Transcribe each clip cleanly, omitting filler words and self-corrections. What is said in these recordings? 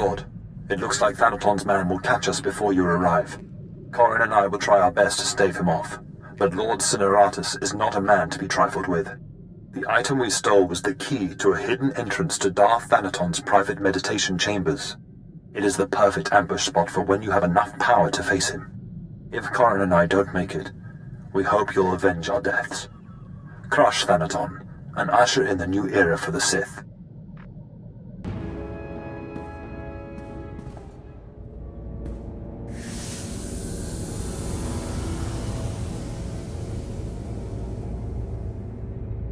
Lord, it looks like Thanaton's man will catch us before you arrive. Corin and I will try our best to stave him off, but Lord Cineratus is not a man to be trifled with. The item we stole was the key to a hidden entrance to Darth Thanaton's private meditation chambers. It is the perfect ambush spot for when you have enough power to face him. If Corin and I don't make it, we hope you'll avenge our deaths. Crush Thanaton, and usher in the new era for the Sith.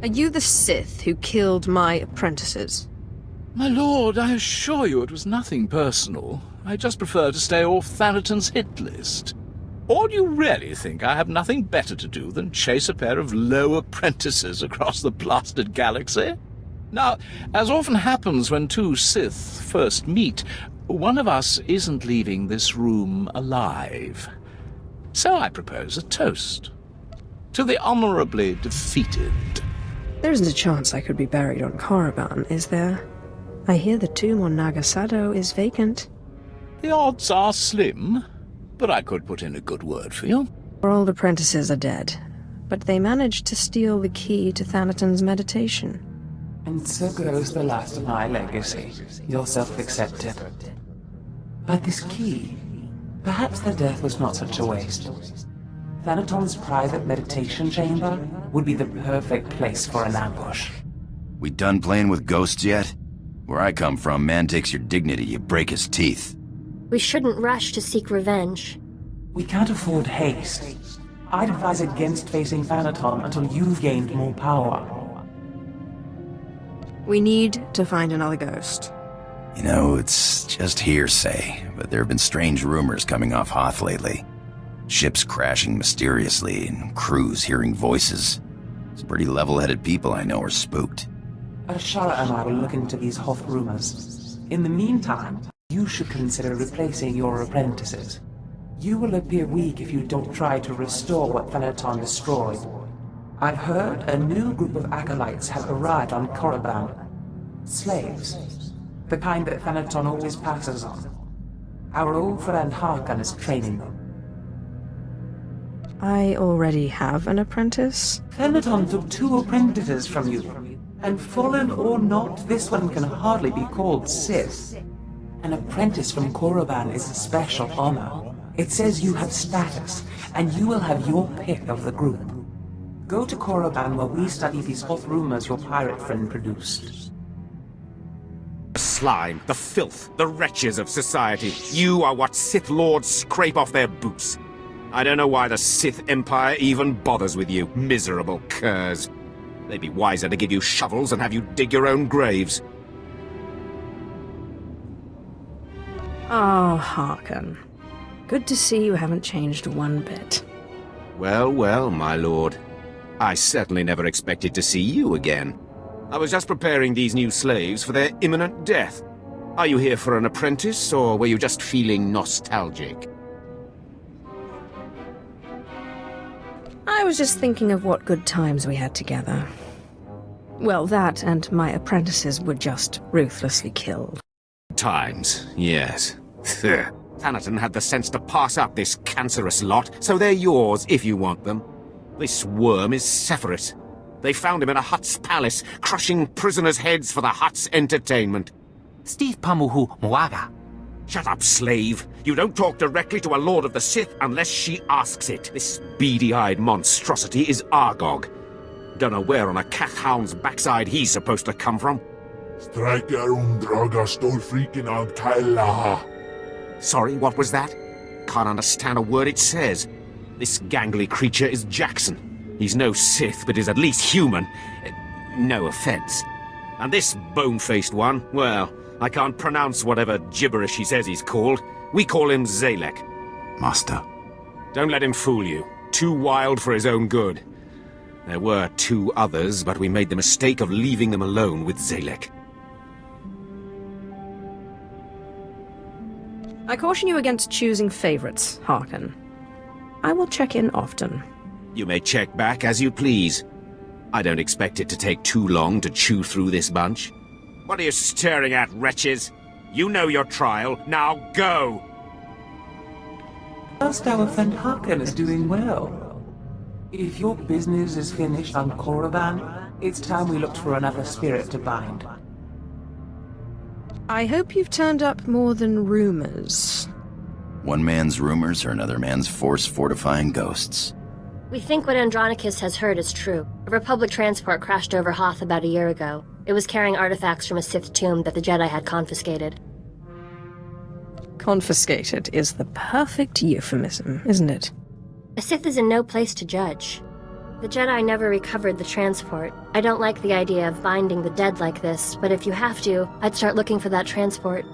Are you the Sith who killed my apprentices? My lord, I assure you it was nothing personal. I just prefer to stay off Thanaton's hit list. Or do you really think I have nothing better to do than chase a pair of low apprentices across the blasted galaxy? Now, as often happens when two Sith first meet, one of us isn't leaving this room alive. So I propose a toast. To the honorably defeated. There isn't a chance I could be buried on Korriban, is there? I hear the tomb on Nagasado is vacant. The odds are slim, but I could put in a good word for you. Our old apprentices are dead, but they managed to steal the key to Thanaton's meditation. And so goes the last of my legacy, your self-accepted. But this key, perhaps their death was not such a waste. Thanaton's private meditation chamber would be the perfect place for an ambush. We done playing with ghosts yet? Where I come from, man takes your dignity, you break his teeth. We shouldn't rush to seek revenge. We can't afford haste. I'd advise against facing Thanaton until you've gained more power. We need to find another ghost. You know, it's just hearsay, but there have been strange rumors coming off Hoth lately. Ships crashing mysteriously, and crews hearing voices. Some pretty level-headed people I know are spooked. Ashara and I will look into these Hoth rumors. In the meantime, you should consider replacing your apprentices. You will appear weak if you don't try to restore what Thanaton destroyed. I've heard a new group of acolytes have arrived on Korriban. Slaves. The kind that Thanaton always passes on. Our old friend Harkon is training them. I already have an apprentice. Thanaton took 2 apprentices from you. And fallen or not, this one can hardly be called Sith. An apprentice from Korriban is a special honor. It says you have status, and you will have your pick of the group. Go to Korriban while we study these Hoth rumors your pirate friend produced. The slime, the filth, the wretches of society. You are what Sith Lords scrape off their boots. I don't know why the Sith Empire even bothers with you, miserable curs. They'd be wiser to give you shovels and have you dig your own graves. Oh, Harkon. Good to see you haven't changed one bit. Well, well, my lord. I certainly never expected to see you again. I was just preparing these new slaves for their imminent death. Are you here for an apprentice, or were you just feeling nostalgic? I was just thinking of what good times we had together. Well, that and my apprentices were just ruthlessly killed. Times, yes. Thanaton had the sense to pass up this cancerous lot, so they're yours if you want them. This worm is Sephiroth. They found him in a Hutt's palace, crushing prisoners' heads for the Hutt's entertainment. Steve Pamuhu Moaga. Shut up, slave. You don't talk directly to a Lord of the Sith unless she asks it. This beady-eyed monstrosity is Argog. Don't know where on a Cath hound's backside he's supposed to come from. Sorry, what was that? Can't understand a word it says. This gangly creature is Jackson. He's no Sith, but is at least human. No offense. And this bone-faced one, well, I can't pronounce whatever gibberish he says he's called. We call him Zalek. Master. Don't let him fool you. Too wild for his own good. There were 2 others, but we made the mistake of leaving them alone with Zalek. I caution you against choosing favorites, Harkon. I will check in often. You may check back as you please. I don't expect it to take too long to chew through this bunch. What are you staring at, wretches? You know your trial. Now go! First, our friend Harkin is doing well. If your business is finished on Korriban, it's time we looked for another spirit to bind. I hope you've turned up more than rumors. One man's rumors are another man's force-fortifying ghosts. We think what Andronicus has heard is true. A Republic transport crashed over Hoth about a year ago. It was carrying artifacts from a Sith tomb that the Jedi had confiscated. Confiscated is the perfect euphemism, isn't it? A Sith is in no place to judge. The Jedi never recovered the transport. I don't like the idea of binding the dead like this, but if you have to, I'd start looking for that transport.